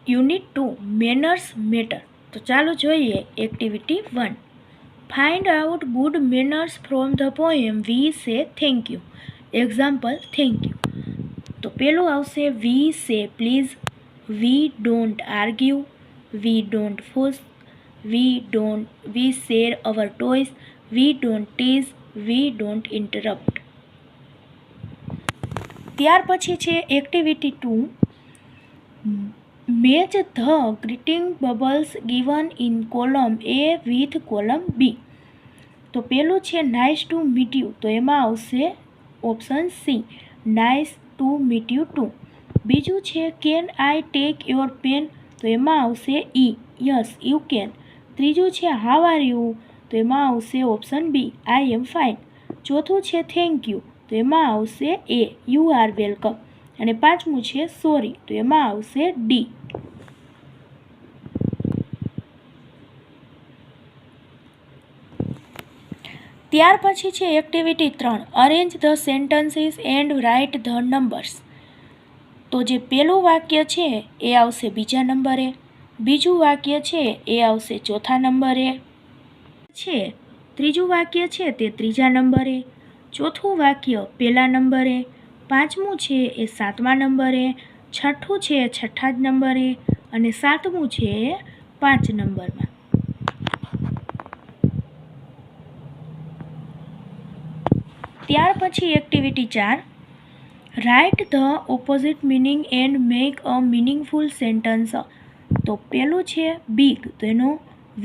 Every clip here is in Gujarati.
Unit 2 manners matter. તો ચાલો જોઈએ activity 1. Find out good manners from the poem we say thank you. Example thank you. તો પેલું આવશે we say please, we don't argue, we don't fuss, we share our toys, we don't tease, we don't interrupt. ત્યાર પછી છે activity 2. Match the greeting bubbles given in column A with column B. તો પેલું છે નાઇસ ટુ મીટ યુ, તો એમાં આવશે option C nice to meet you too. બીજું છે can I take your pen, તો એમાં આવશે ઈ યસ યુ કેન. ત્રીજું છે હાવ આર યુ, તો એમાં આવશે option B I am fine. ચોથું છે થેન્ક યુ, તો એમાં આવશે એ યુ આર વેલકમ. અને પાંચમું છે સોરી, તો એમાં આવશે ડી. ત્યાર પછી છે activity 3. Arrange the sentences and write the numbers. તો જે પેલું વાક્ય છે એ આવશે બીજા નંબરે, બીજું વાક્ય છે એ આવશે ચોથા નંબરે છે, ત્રીજું વાક્ય છે તે ત્રીજા નંબરે, ચોથું વાક્ય પહેલા નંબરે, પાંચમું છે એ સાતમા નંબરે, છઠ્ઠું છે એ છઠ્ઠા જ નંબરે અને સાતમું છે એ 5 નંબરમાં. ત્યાર પછી activity 4. Write the opposite meaning and make a meaningful sentence. તો પેલું છે બિગ, તો એનો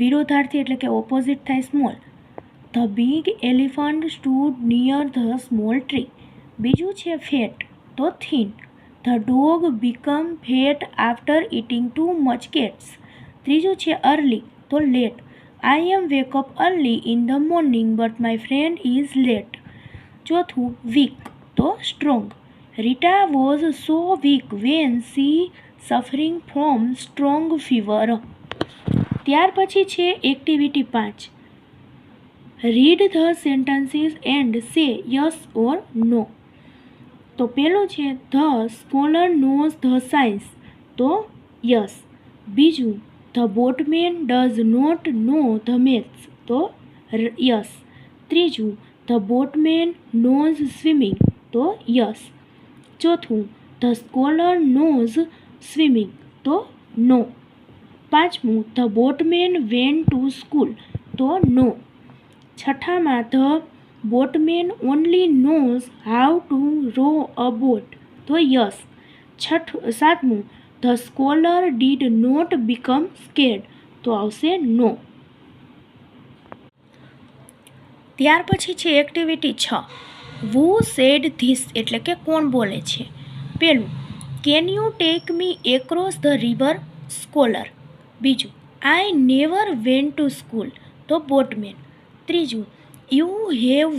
વિરોધાર્થી એટલે કે ઓપોઝિટ થાય small. The big elephant stood near the small tree. બીજું છે ફેટ, તો thin. The dog become fat after eating too much cats. ત્રીજું છે અર્લી, તો late. I am wake up early in the morning but my friend is late. ચોથું વીક, તો strong. Rita was so weak when she suffering from strong fever. ત્યાર પછી છે activity 5. Read the sentences and say yes or no. તો પેલું છે the scholar knows the science, તો યસ. બીજું the boatman does not know the maths, તો યસ. ત્રીજું ધ બોટમેન નોઝ સ્વિમિંગ, તો યસ. ચોથું ધ સ્કોલર નોઝ સ્વિમિંગ, તો નો. પાંચમું the boatman went to school, તો નો. છઠ્ઠામાં the boatman only knows how to row a boat, તો યસ. સાતમું the scholar did not become scared, તો આવશે નો. ત્યાર પછી છે એક્ટિવિટી 6. વુ સેડ ધીસ એટલે કે કોણ બોલે છે. પેલું can you take me across the river, scholar. બીજું I never went to school, તો બોટમેન. ત્રીજું you have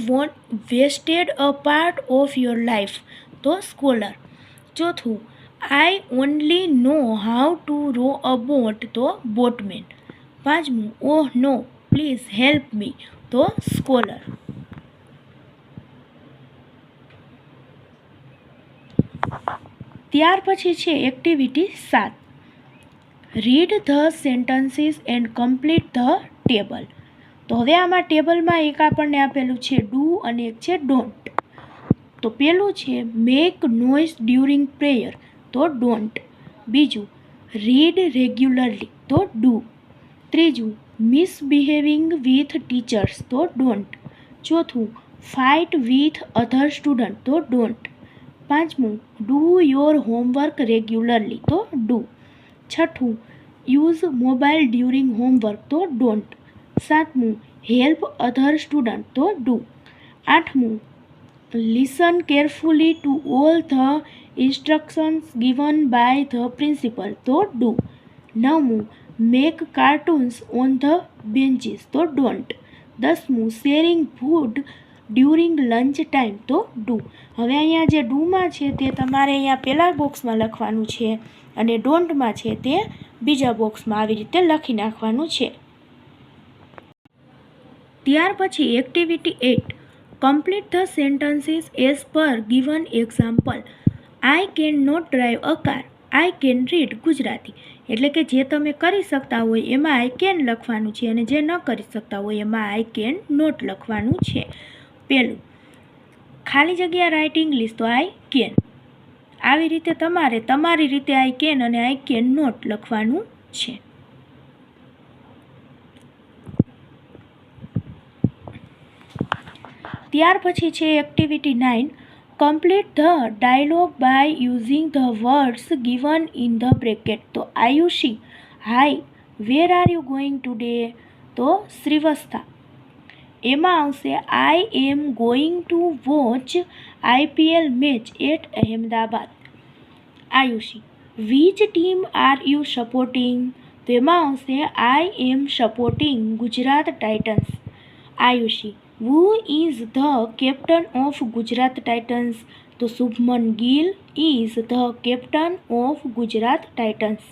wasted a part of your life, તો સ્કોલર. ચોથું I only know how to row a boat, તો બોટમેન. પાંચમું oh no please help me, તો સ્કોલર. ત્યાર પછી છે activity 7. Read the sentences and complete the table. તો હવે આમાં ટેબલમાં એક આપણને આપેલું છે ડુ અને એક છે ડોન્ટ. તો પેલું છે મેક નોઇઝ ડ્યુરિંગ પ્રેયર, તો ડોન્ટ. બીજું રીડ રેગ્યુલરલી, તો ડુ. ત્રીજું મિસબિહેવિંગ વિથ ટીચર્સ, તો ડોન્ટ. ચોથું ફાઇટ વિથ અધર સ્ટુડન્ટ, તો ડોન્ટ. પાંચમું ડુ યોર હોમવર્ક રેગ્યુલરલી, તો ડુ. છઠ્ઠું યુઝ મોબાઈલ ડ્યુરિંગ હોમવર્ક, તો ડોન્ટ. સાતમું હેલ્પ અધર સ્ટુડન્ટ, તો ડુ. આઠમું listen carefully to all the instructions given by the principal, તો ડુ. નવમું make cartoons on the benches, તો ડોન્ટ. દસમું sharing food during lunch time, તો ડુ. હવે અહીંયા જે ડુમાં છે તે તમારે અહીંયા પહેલા બોક્સમાં લખવાનું છે અને ડોન્ટમાં છે તે બીજા બોક્સમાં આવી રીતે લખી નાખવાનું છે. ત્યાર પછી activity 8. Complete the sentences as per given example. I can not drive a car. I can read Gujarati. એટલે કે જે તમે કરી શકતા હોય એમાં આઈ કેન લખવાનું છે અને જે ન કરી શકતા હોય એમાં આઈ કેન નોટ લખવાનું છે. પહેલું ખાલી જગ્યા રાઇટ ઇંગ્લિશ તો આઈ કેન. આવી રીતે તમારે તમારી રીતે આઈ કેન અને આઈ કેન નોટ લખવાનું છે. ત્યાર પછી છે activity 9. Complete the dialogue by using the words given in the bracket. તો Ayushi hi where are you going today? તો શ્રીવસ્થા. એમાં આવશે I am going to watch IPL match at Ahmedabad. Ayushi which team are you supporting? તો એમાં આવશે I am supporting Gujarat Titans. Ayushi who is the captain of Gujarat Titans? તો Shubman Gill is the captain of Gujarat Titans.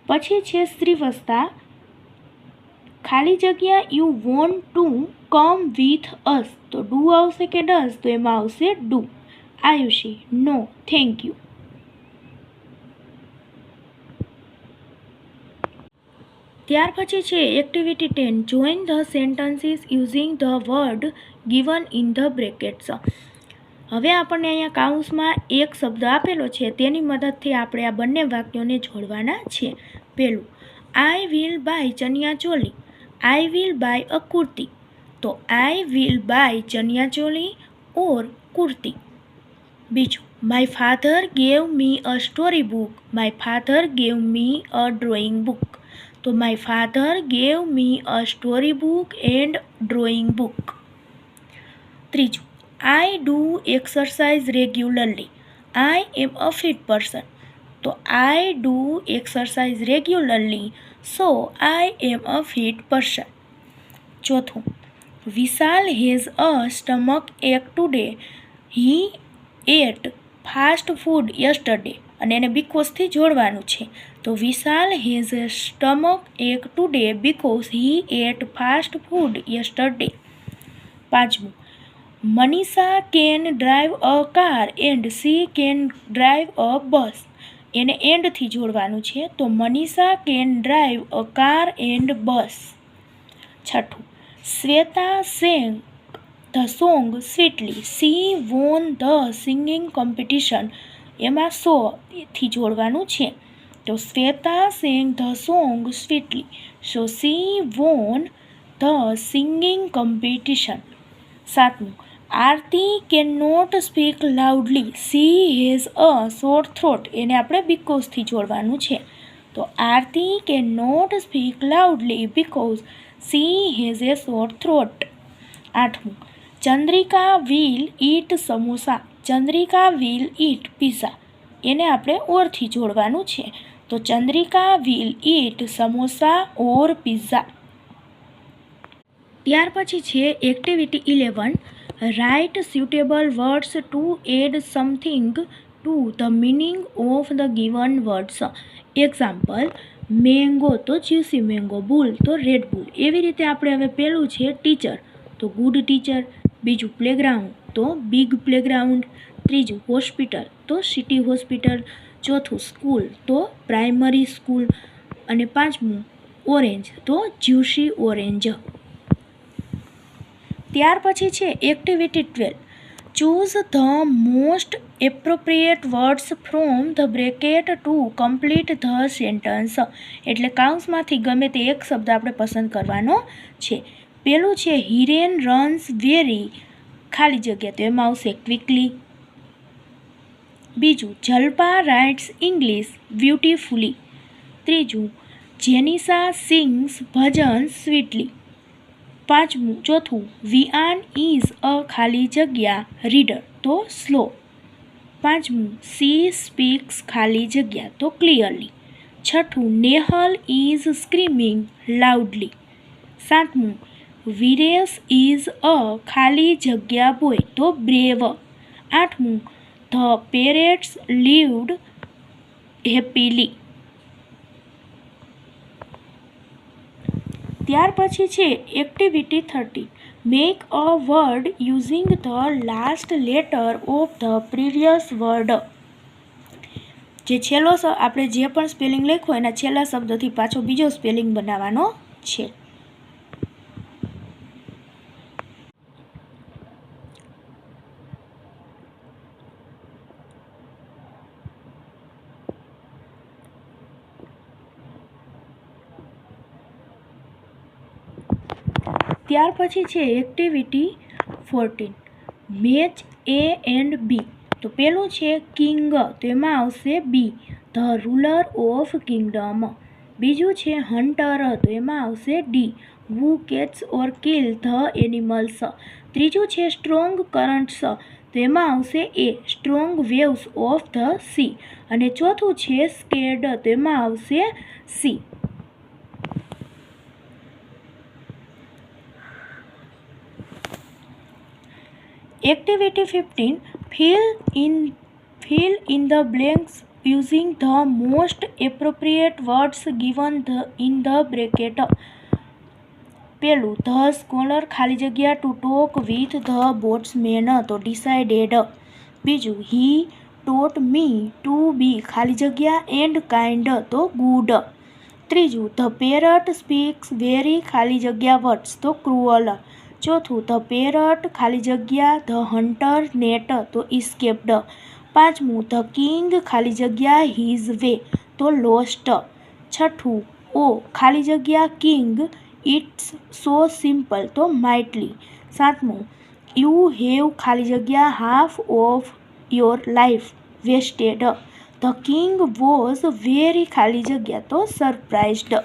પછી છે શ્રીવસ્થા ખાલી જગ્યા you want to come with us. તો ડુ આવશે કે ડઝ? તો એમાં આવશે do. Ayushi no thank you. ત્યાર પછી છે activity 10. Join the sentences using the word given in the brackets. હવે આપણને અહીંયા કાઉન્સમાં એક શબ્દ આપેલો છે તેની મદદથી આપણે આ બંને વાક્યોને જોડવાના છે. પહેલું I will buy chaniya choli. I will buy a kurti. તો I will buy chaniya choli or kurti. બીજું my father gave me a story book. My father gave me a drawing book. તો my father gave me a story book and drawing book. ત્રીજું I do exercise regularly. I am a fit person. તો I do exercise regularly so I am a fit person. ચોથું Vishal has a stomach ache today. He ate fast food yesterday. અને એને બીકોઝથી જોડવાનું છે. તો Vishal has a stomach ache today because he ate fast food yesterday. પાંચમું Manisha can drive a car and she can drive a bus. એને એન્ડથી જોડવાનું છે. તો Manisha can drive a car and bus. છઠ્ઠું Shweta sang the song sweetly. She won the singing competition. એમાં સો થી જોડવાનું છે. તો Shweta sang the song sweetly so she won the singing competition. સાતમું Aarti can not speak loudly. She has a short throat. એને આપણે બીકોઝથી જોડવાનું છે. તો Aarti can not speak loudly because she has a short throat. આઠમું Chandrika will eat samosa. Chandrika will eat pizza. એને આપણે ઓરથી જોડવાનું છે. તો Chandrika will eat samosa or pizza. ત્યાર પછી છે activity 11. Write suitable words to add something to the meaning of the given words. Example mango તો જ્યુસી મેંગો. બુલ તો રેડ બુલ. એવી રીતે આપણે હવે પહેલું છે ટીચર તો ગુડ ટીચર. બીજું પ્લેગ્રાઉન્ડ તો બિગ પ્લેગ્રાઉન્ડ. ત્રીજું હોસ્પિટલ તો સિટી હોસ્પિટલ. ચોથું સ્કૂલ તો પ્રાઇમરી સ્કૂલ. અને પાંચમું ઓરેન્જ તો જ્યુસી ઓરેન્જ. ત્યાર પછી છે activity 12. Choose the most appropriate words from the bracket to complete the sentence. એટલે કાઉન્સમાંથી ગમે તે એક શબ્દ આપણે પસંદ કરવાનો છે. પેલું છે હિરેન રન્સ વેરી ખાલી જગ્યા તો એમાં આવશે ક્વિકલી. બીજું જલ્પા રાઇટ્સ ઇંગ્લિશ બ્યુટીફુલી. ત્રીજું જેનિસા સિંગ્સ ભજન સ્વીટલી. ચોથું વિઆન ઇઝ અ ખાલી જગ્યા રીડર તો સ્લો. સી સ્પીક્સ ખાલી જગ્યા તો ક્લિયરલી. છઠ્ઠું નેહલ ઇઝ સ્ક્રીમિંગ લાઉડલી. સાતમું વિરેશ ઇઝ અ ખાલી જગ્યા બોય તો બ્રેવ. આઠમું ધ પેરેટ્સ લીવ્ડ હેપીલી. ત્યાર પછી છે activity 13. Make a word using the last letter of the previous word. જે છેલ્લો આપણે જે પણ સ્પેલિંગ લખ્યો એના છેલ્લા શબ્દથી પાછો બીજો સ્પેલિંગ બનાવવાનો છે. ત્યાર પછી છે activity 14 match A and B. તો પેલું છે કિંગ, તો એમાં આવશે B, the ruler of kingdom. બીજું છે હન્ટર, તો એમાં આવશે D, who cats or kill the animals. ત્રીજું છે સ્ટ્રોંગ કરન્ટ્સ, તો એમાં આવશે A, strong waves of the sea. અને ચોથું છે સ્કેડ, તો એમાં આવશે C. Activity 15 fill in the blanks using the most appropriate words given in the bracket. પેલું ધ સ્કોલર ખાલી જગ્યા ટુ ટોક વિથ ધ બોટ્સમેન, તો ડિસાઇડેડ. બીજું હી ટોટ મી ટુ બી ખાલી જગ્યા એન્ડ કાઇન્ડ, તો ગુડ. ત્રીજું ધ પેરટ સ્પીક્સ વેરી ખાલી જગ્યા વર્ડ્સ, તો ક્રુઅલ. ચોથું ધ પેરટ ખાલી જગ્યા ધ હન્ટર નેટ, તો ઇસ્કેપ્ડ. પાંચમું ધ કિંગ ખાલી જગ્યા હિઝ વે, તો લોસ્ટ. છઠ્ઠું ઓ ખાલી જગ્યા કિંગ ઇટ્સ સો સિમ્પલ, તો માઇટલી. સાતમું યુ હેવ ખાલી જગ્યા half of your life vested. The king was very ખાલી જગ્યા, તો સરપ્રાઇઝડ.